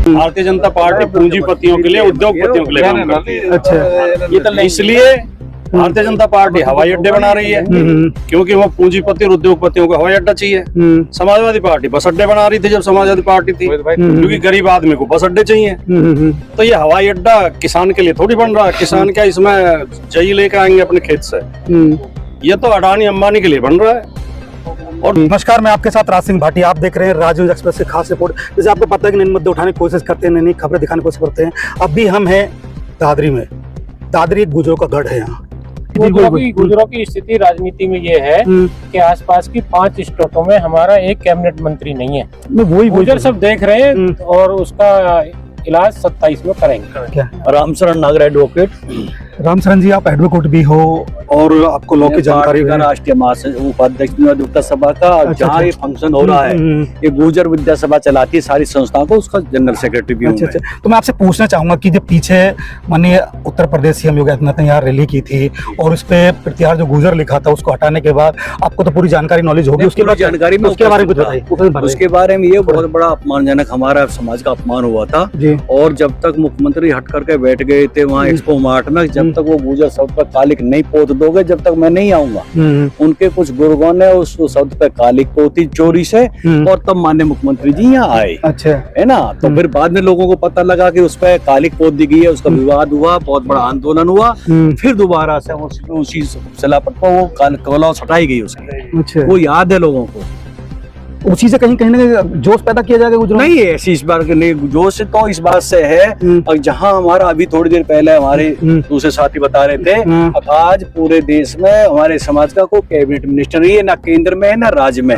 Bharatiya Janata party पूंजीपतियों के लिए, उद्योगपतियों के लिए काम करती है। अच्छा, इसलिए भारतीय जनता पार्टी हवाई अड्डे बना रही है, क्योंकि वो पूंजीपति और उद्योगपतियों को हवाई अड्डा चाहिए। समाजवादी पार्टी बस अड्डे बना रही थी जब समाजवादी पार्टी थी, क्योंकि गरीब आदमी को बस अड्डे चाहिए। तो ये हवाई अड्डा किसान के लिए थोड़ी बन रहा है। किसान क्या इसमें जई लेकर आएंगे अपने खेत से? ये तो अडानी अंबानी के लिए बन रहा है। और नमस्कार, मैं आपके साथ राज सिंह भाटी। आप देख रहे हैं राजनीति एक्सप्रेस से खास रिपोर्ट। जैसे आपको पता है कि नए मुद्दे उठाने की कोशिश करते हैं, नई खबरें दिखाने की कोशिश करते हैं। अभी हम हैं दादरी में। दादरी एक गुजरों का गढ़ है। यहाँ गुजरों की स्थिति राजनीति में ये है कि आसपास की 5 स्टेटों में हमारा एक कैबिनेट मंत्री नहीं है। गुजर सब देख रहे हैं और उसका इलाज 27 में करेंगे। क्या रामशरण नागर एडवोकेट। रामशरण जी, आप एडवोकेट भी हो और आपको लॉ की जानकारी का राष्ट्रीय उपाध्यक्ष विद्या सभा का जहाँ ये फंक्शन हो रहा है, ये गुजर विद्या सभा चलाती है सारी संस्थाओं को, उसका जनरल सेक्रेटरी भी हूं। अच्छा। तो मैं आपसे पूछना चाहूंगा कि जब पीछे माननीय उत्तर प्रदेश सीएम योगी आदित्यनाथ ने यहाँ रैली की थी और उस पे प्रत्यार जो गुजर लिखा था उसको हटाने के बाद आपको तो पूरी जानकारी नॉलेज होगी, उसके बाद जानकारी में उसके बारे में कुछ बताइए। उसके बारे में ये बहुत बड़ा अपमानजनक हमारा समाज का अपमान हुआ था। और जब तक मुख्यमंत्री हट करके बैठ गए थे वहाँ एक्सपो मार्ट में, जब तक वो गुजर शब्द पर कालिक नहीं पोत दोगे जब तक मैं नहीं आऊंगा। उनके कुछ गुरुओं ने उस शब्द पे कालिक पोती चोरी से, और तब माननीय मुख्यमंत्री जी यहाँ आए। अच्छा, है ना। तो फिर बाद में लोगों को पता लगा कि उस पर कालिक पोत दी गई है, उसका विवाद हुआ, बहुत बड़ा आंदोलन हुआ। फिर दोबारा से उसी शिला पर वो कलौस हटाई गई उसकी। वो याद है लोगों को। उसी से कहीं ना कहीं जोश पैदा किया जाएगा गुजरों? नहीं, ऐसी इस बार के नहीं जोश तो इस बात से है। और जहां हमारा अभी थोड़ी देर पहले हमारे दूसरे साथी बता रहे थे, आज पूरे देश में हमारे समाज का कोई कैबिनेट मिनिस्टर नहीं है, ना केंद्र में है ना राज्य में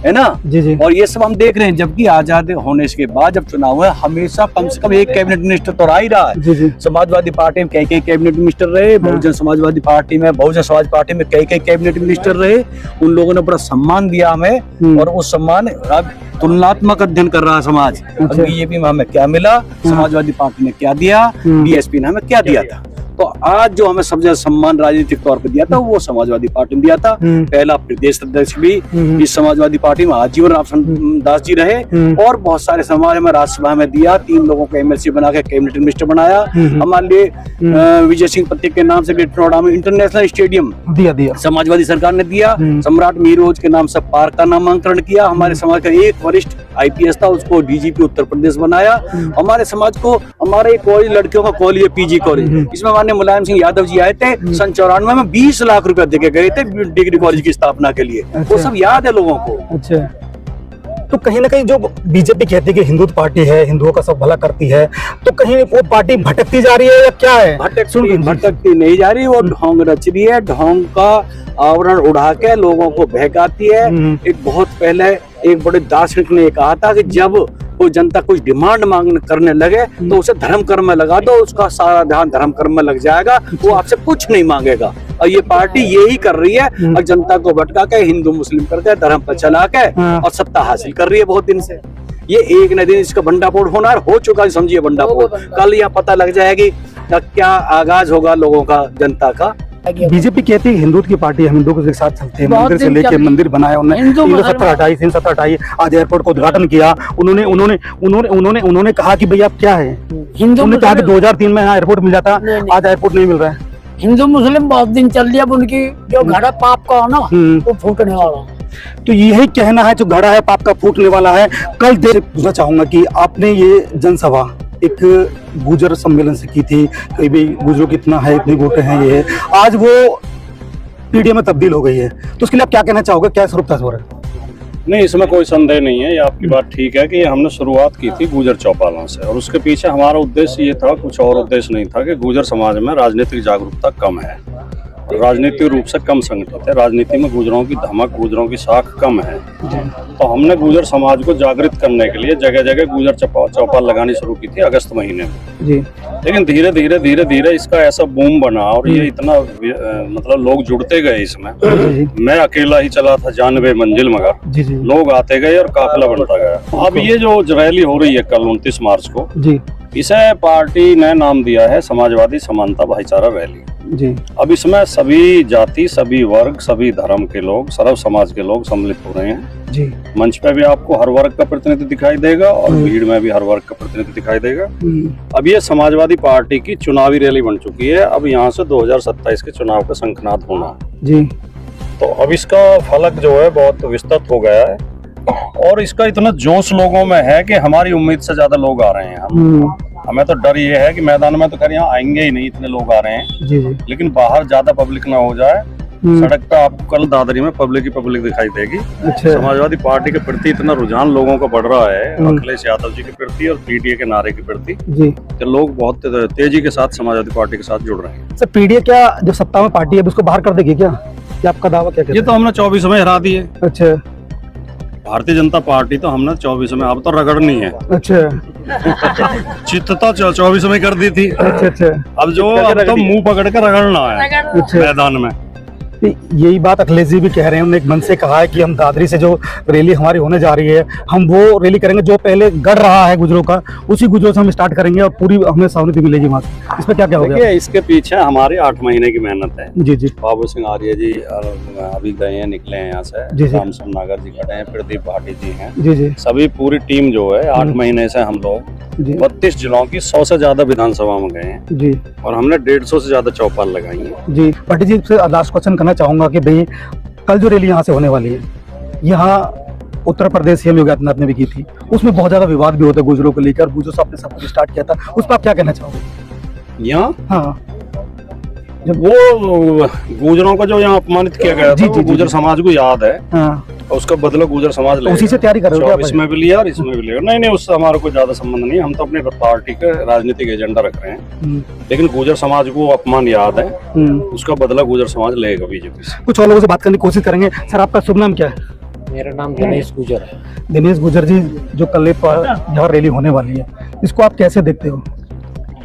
है ना। जी। और ये सब हम देख रहे हैं, जबकि आजाद होने के बाद जब चुनाव है हमेशा कम से कम एक कैबिनेट मिनिस्टर तो रहा ही रहा है। जी। समाजवादी पार्टी में कई कैबिनेट मिनिस्टर रहे, बहुजन समाजवादी पार्टी में, बहुजन समाज पार्टी में कई कैबिनेट मिनिस्टर रहे। उन लोगों ने बड़ा सम्मान दिया हमें, और वो सम्मान अब तुलनात्मक अध्ययन कर रहा है समाज। बीजेपी में हमें क्या मिला, समाजवादी पार्टी ने क्या दिया, बीएसपी ने हमें क्या दिया था। तो आज जो हमें सबसे ज्यादा सम्मान राजनीतिक तौर पर दिया था वो समाजवादी पार्टी ने दिया था। पहला प्रदेश अध्यक्ष भी इस समाजवादी पार्टी में आजीवन रामचंद्र दास जी रहे, और बहुत सारे समाज में राज्यसभा में दिया। 3 लोगों को एमएलसी बना के कैबिनेट मिनिस्टर बनाया। हमारे लिए विजय सिंह प्रतीक के नाम से ग्रेटर नोएडा में इंटरनेशनल स्टेडियम दिया समाजवादी सरकार ने दिया। सम्राट मीरोज के नाम से पार्क का नामांकन किया। हमारे समाज का एक वरिष्ठ आईपीएस था, उसको डीजीपी उत्तर प्रदेश बनाया। हमारे समाज को हमारे कॉलेज, लड़कियों का कॉलेज, पीजी कॉलेज, इसमें मुलायम सिंह यादव जी आए थे सन 94 में 20 लाख रुपए देके गए थे डिग्री कॉलेज की स्थापना के लिए। वो सब याद है लोगों को। अच्छा, तो कहीं ना कहीं जो बीजेपी कहती है कि हिंदुत्व पार्टी है, हिंदुओं का सब भला करती है, तो कहीं वो पार्टी भटकती जा रही है या क्या है? भटकती नहीं जा रही, वो ढोंग रच रही है। ढोंग का आवरण उड़ा के लोगों को बहकाती है। एक बहुत पहले एक बड़े दार्शनिक ने कहा था कि जब कोई जनता कुछ डिमांड मांगने करने लगे तो उसे धर्म कर्म में लगा दो, उसका सारा ध्यान धर्म कर्म में लग जाएगा, वो आपसे कुछ नहीं मांगेगा। और ये पार्टी यही कर रही है, और जनता को भटका के हिंदू मुस्लिम करके धर्म पर चला के और सत्ता हासिल कर रही है बहुत दिन से। ये एक न दिन इसका भंडाफोड़ होना हो चुका, समझिए भंडाफोड़। कल यहाँ पता लग जाएगी क्या आगाज होगा लोगों का, जनता का। बीजेपी कहती है हिंदुत्व की पार्टी है, हिंदुओं के साथ चलते हैं, मंदिर से लेके मंदिर बनाया उन्होंने, 370 हटाई। आज एयरपोर्ट को उद्घाटन किया उन्होंने कहा कि भैया क्या है, उन्होंने कहा कि 2003 में यहाँ एयरपोर्ट मिल जाता, आज एयरपोर्ट नहीं मिल रहा है। हिंदू मुस्लिम बहुत दिन चल लिया, उनकी जो घड़ा पाप का हो ना वो फूटने वाला। तो यही कहना है, जो घड़ा है पाप का फूटने वाला है। कल पूछना चाहूंगा कि आपने ये जनसभा एक गुजर सम्मेलन से की थी, कहीं भी गुजरों कितना है, इतने वोटे हैं, ये आज वो पीडीए में तब्दील हो गई है, तो उसके लिए आप क्या कहना चाहोगे? क्या स्वरूप था? नहीं, इसमें कोई संदेह नहीं है। ये आपकी बात ठीक है कि हमने शुरुआत की थी गुजर चौपालों से, और उसके पीछे हमारा उद्देश्य ये था, कुछ और उद्देश्य नहीं था, कि गुजर समाज में राजनीतिक जागरूकता कम है, राजनीतिक रूप से कम संगठित है, राजनीति में गुजरों की धमक, गुजरों की साख कम है। तो हमने गुजर समाज को जागृत करने के लिए जगह जगह गुजर चौपाल लगानी शुरू की थी अगस्त महीने में। लेकिन धीरे धीरे इसका ऐसा बूम बना, और ये इतना मतलब लोग जुड़ते गए इसमें। मैं अकेला ही चला था 92 मंजिल, मगर लोग आते गए और काफिला बनता गया। अब ये जो रैली हो रही है कल 29 मार्च को, इसे पार्टी ने नाम दिया है समाजवादी समानता भाईचारा रैली। जी अब इसमें सभी जाति, सभी वर्ग, सभी धर्म के लोग, सर्व समाज के लोग सम्मिलित हो रहे हैं। जी मंच पे भी आपको हर वर्ग का प्रतिनिधि दिखाई देगा और भीड़ में भी हर वर्ग का प्रतिनिधि दिखाई देगा। अब ये समाजवादी पार्टी की चुनावी रैली बन चुकी है। अब यहाँ से 2027 के चुनाव का शंखनाद होना जी। तो अब इसका फलक जो है बहुत विस्तृत हो गया है और इसका इतना जोश लोगों में है कि हमारी उम्मीद से ज्यादा लोग आ रहे हैं। हमें तो डर ये है कि मैदान में तो खैर यहाँ आएंगे ही नहीं, इतने लोग आ रहे हैं। जी जी। लेकिन बाहर ज्यादा पब्लिक ना हो जाए। सड़क पे आपको कल दादरी में पब्लिक ही पब्लिक दिखाई देगी। अच्छा। समाजवादी पार्टी के प्रति इतना रुझान लोगों का बढ़ रहा है, अखिलेश यादव जी के प्रति और पीडीए के नारे के प्रति, जी, कि लोग बहुत तेजी के साथ समाजवादी पार्टी के साथ जुड़ रहे हैं। सर पीडीए क्या जो सत्ता में पार्टी है उसको बाहर कर देगी क्या? आपका दावा क्या ये तो हमने 24 में हरा दी है। अच्छा। भारतीय जनता पार्टी तो हमने 24 में, अब तो रगड़नी है। अच्छा। चित्त तो 24 में कर दी थी। अच्छा अच्छा। अब तो मुंह पकड़ कर रगड़ना है मैदान में। यही बात अखिलेश जी भी कह रहे हैं। उन्होंने एक मन से कहा है कि हम दादरी से जो रैली हमारी होने जा रही है, हम वो रैली करेंगे जो पहले गढ़ रहा है गुजरों का, उसी गुजरों से हम स्टार्ट करेंगे और पूरी हमें सहूलियत मिलेगी वहाँ से। इसमें क्या क्या हो गया? इसके पीछे हमारी 8 महीने की मेहनत है। जी जी। बाबू सिंह आर्य जी अभी गए हैं, निकले हैं यहाँ से। जी जी। रामसन नागर जी खड़े हैं, प्रदीप भाटी जी हैं। जी जी। सभी पूरी टीम जो है 8 महीने से हम लोग 32 जिलों की 100 से ज्यादा विधानसभा में गए हैं जी, और हमने 150 से ज्यादा चौपाल लगाई है। जी। भाटी जी से लास्ट क्वेश्चन करना चाहूंगा कि भाई कल जो रैली यहाँ से होने वाली है, यहाँ उत्तर प्रदेश सीएम योगी आदित्यनाथ ने भी की थी, उसमें बहुत ज्यादा विवाद भी होता है गुजरों को लेकर। गुजरों से आपने सब कुछ स्टार्ट किया था, उस पर आप क्या कहना चाहोगे? यहाँ हाँ, जब वो गुजरों का जो यहाँ अपमानित किया गया था, गुजर समाज को याद है। हाँ। उसका बदला गुजर समाज ले, उसी से तैयारी कर रहे हो? इसमें भी लिया और इसमें भी लिया। नहीं, उससे हमारा कोई ज्यादा संबंध नहीं। हम तो अपने पार्टी का राजनीतिक एजेंडा रख रहे हैं, लेकिन गुजर समाज को अपमान याद है, उसका बदला गुजर समाज लेगा बीजेपी से। कुछ और लोगों से बात करने की कोशिश करेंगे। सर आपका शुभ नाम क्या है? मेरा नाम दिनेश गुजर है। दिनेश गुजर जी, जो कल यहाँ रैली होने वाली है, इसको आप कैसे देखते हो?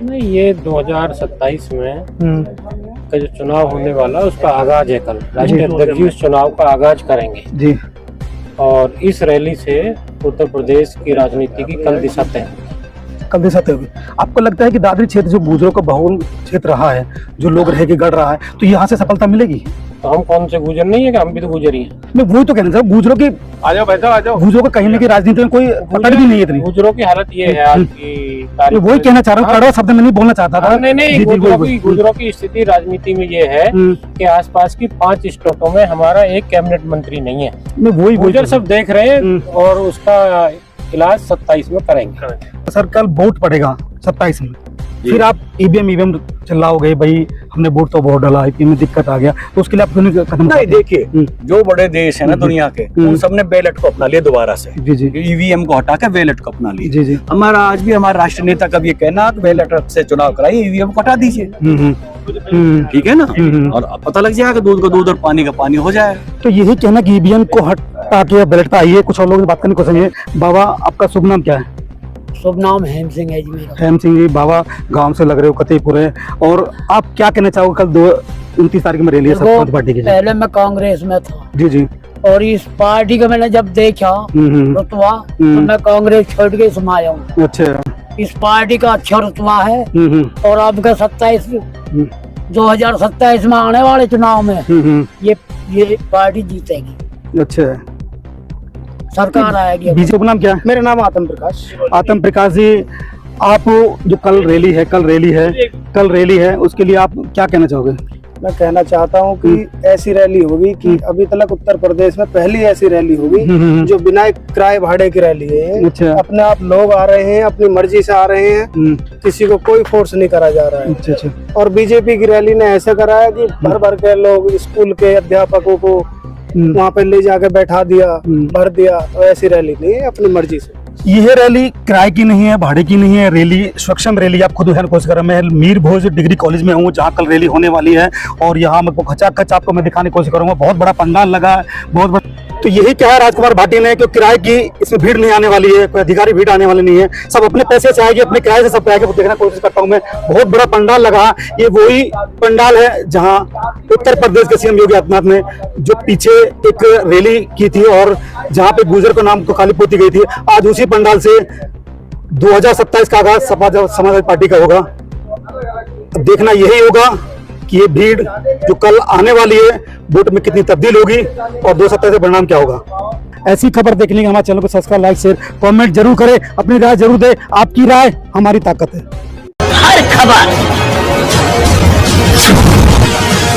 नहीं, ये 2027 में का जो चुनाव होने वाला उसका आगाज है। कल राष्ट्रीय अध्यक्ष जी उस चुनाव का आगाज करेंगे जी, और इस रैली से उत्तर प्रदेश की राजनीति की कल दिशा तय कल दिशा तय हुई। आपको लगता है कि दादरी क्षेत्र जो गुजरों का बहुल क्षेत्र रहा है, जो लोग रह के गढ़ रहा है, तो यहाँ से सफलता मिलेगी? तो हम कौन से गुजर नहीं है कि हम भी तो गुजर ही हैं। मैं वही तो कहना चाहूँ, गुजरों की आ जाओ गुजरों का कहीं ना कहीं राजनीति में कोई पकड़ भी नहीं है इतनी। गुजरों की हालत ये है आज की तारीख। वही कहना चाह रहा हूँ, कड़वा शब्द में नहीं बोलना चाहता था। नहीं, गुजरों की स्थिति राजनीति में ये है कि आसपास की 5 स्टेटों में हमारा एक कैबिनेट मंत्री नहीं है। मैं वही गुजर सब देख रहे हैं और उसका इलाज 27 में करेंगे। सर कल वोट पड़ेगा 27 में, फिर आप ईवीएम चिल्लाओगे भाई हमने वोट तो बहुत डाला, ईवीएम में दिक्कत आ गया, तो उसके लिए आप क्यों कदम? नहीं, देखिए जो बड़े देश है ना दुनिया के, उन सब ने बैलेट को अपना लिया दोबारा से। जी जी। ईवीएम को हटा के बैलेट को अपना लिया। जी जी। हमारा आज भी हमारा राष्ट्रीय नेता का ये कहना कि बैलेट से चुनाव कराइए, ईवीएम को हटा दीजिए। ठीक है ना? और पता लग जाएगा, दूध का दूध और पानी का पानी हो जाएगा। तो यही कहना कि ईवीएम को हटा के बैलेट पे आइए। कुछ और लोगों से बात करने को चाहिए। बाबा आपका शुभ नाम क्या है? शुभ नाम हेम सिंह है जी मेरा। हेम सिंह जी, बाबा गांव से लग रहे हो कतेपुर है, और आप क्या कहना चाहोगे? कल 29 तारीख में रैली है समाजवादी पार्टी की। पहले मैं कांग्रेस में था जी जी, और इस पार्टी का मैंने जब देखा रुतबा, तो मैं कांग्रेस छोड़ के इसमें आया हूँ। अच्छा। इस पार्टी का अच्छा रुतबा है और आपका 2027 में आने वाले चुनाव में ये पार्टी जीतेगी। अच्छा, सरकार आएगी। बीजेपी नाम क्या है? मेरा नाम आत्म प्रकाश। आत्म प्रकाश जी, आप जो कल रैली है उसके लिए आप क्या कहना चाहोगे? मैं कहना चाहता हूं कि ऐसी रैली होगी कि अभी तक उत्तर प्रदेश में पहली ऐसी रैली होगी जो बिना किराए भाड़े की रैली है। अच्छा। अपने आप लोग आ रहे हैं, अपनी मर्जी से आ रहे हैं, किसी को कोई फोर्स नहीं करा जा रहा है। अच्छा अच्छा। और बीजेपी की रैली ने ऐसा करा है कि भर भर के लोग स्कूल के अध्यापकों को वहाँ पे ले जाके बैठा दिया, भर दिया। तो ऐसी रैली नहीं है, अपनी मर्जी से। यह रैली किराए की नहीं है, भाड़े की नहीं है, रैली सक्षम रैली आप खुद कोशिश कर रहे हैं। मैं मीर भोज डिग्री कॉलेज में हूँ जहाँ कल रैली होने वाली है, और यहाँ मैं खचाखच आपको मैं दिखाने की कोशिश करूंगा। बहुत बड़ा पंडाल लगा है, बहुत बड़ा। तो यही कहा राजकुमार भाटी ने कि किराए की इसमें भीड़ नहीं आने वाली है, कोई अधिकारी भीड़ आने वाली नहीं है, सब अपने पैसे से आएगी, अपने किराए से सब आएगी। देखने की कोशिश करता हूँ मैं। बहुत बड़ा पंडाल लगा, ये वही पंडाल है जहाँ उत्तर प्रदेश के सीएम योगी आदित्यनाथ ने जो पीछे एक रैली की थी और जहाँ पे गुजर को नाम तो खाली पोती गई थी, आज उसी पंडाल से 2027 का आगाज समाजवादी पार्टी का होगा। अब देखना यही होगा कि ये भीड़ जो कल आने वाली है वोट में कितनी तब्दील होगी और 2027 का परिणाम क्या होगा। ऐसी खबर देखने के लिए हमारे चैनल को सब्सक्राइब, लाइक, शेयर, कमेंट जरूर करें, अपनी राय जरूर दें। आपकी राय हमारी ताकत है। हर खबर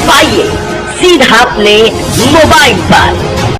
पाइए सीधा अपने मोबाइल पर।